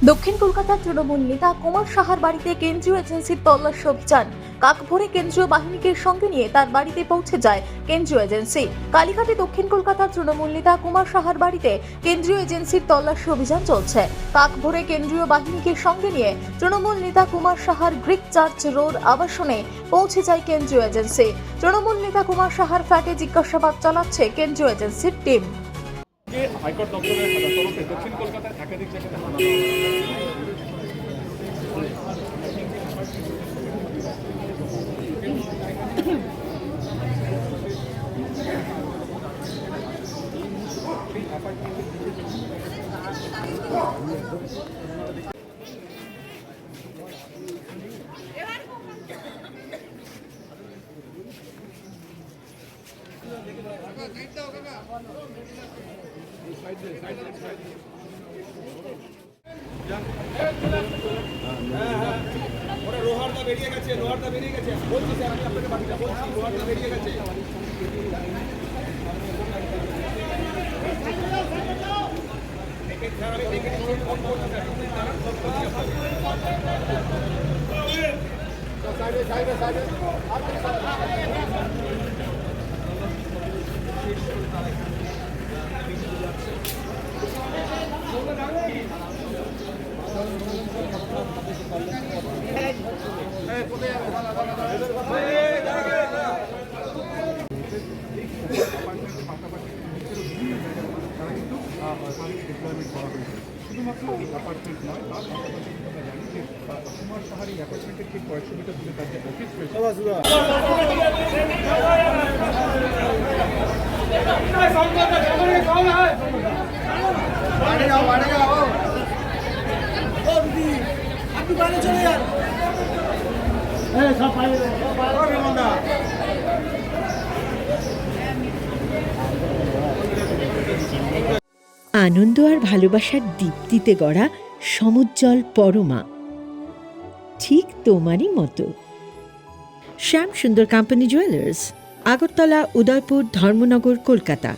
দক্ষিণ কলকাতার তৃণমূল নেতা কুমার সাহার বাড়িতে কেন্দ্রীয় এজেন্সির তল্লাশি অভিযান। কাকভোরে কেন্দ্রীয় বাহিনীকে সঙ্গে নিয়ে তার বাড়িতে পৌঁছে যায় কেন্দ্রীয় এজেন্সি। কালীঘাটে দক্ষিণ কলকাতার তৃণমূল নেতা কুমার সাহার বাড়িতে কেন্দ্রীয় এজেন্সির তল্লাশি অভিযান চলছে। কাকভোরে কেন্দ্রীয় বাহিনীকে সঙ্গে নিয়ে তৃণমূল নেতা কুমার সাহার গ্রিক চার্চ রোড আবাসনে পৌঁছে যায় কেন্দ্রীয় এজেন্সি। তৃণমূল নেতা কুমার সাহার ফ্ল্যাটে জিজ্ঞাসাবাদ চালাচ্ছে কেন্দ্রীয় এজেন্সির টিম। হাইকোর্ট দপ্তরের তরফে দক্ষিণ কলকাতায় একাধিক জায়গাতে হানা ওরা লোহারদা বেরিয়ে গেছে, লোহারদা বেরিয়ে গেছে। বলছি স্যার, আমি আপনাকে বাকিটা বলছি, লোহারদা বেরিয়ে গেছে। শুধুমাত্র এই অ্যাপার্টমেন্ট নয়, তার পাশাপাশি আমরা জানি যে কুমার সাহার এই অ্যাপার্টমেন্টের ঠিক 150 মিটার দূরে তার যে অফিস আনন্দ আর ভালোবাসার দীপ্তিতে গড়া সমুজ্জ্বল পরমা, ঠিক তোমারই মতো। শ্যাম সুন্দর কোম্পানি জুয়েলার্স, আগরতলা, উদয়পুর, ধর্মনগর, কলকাতা।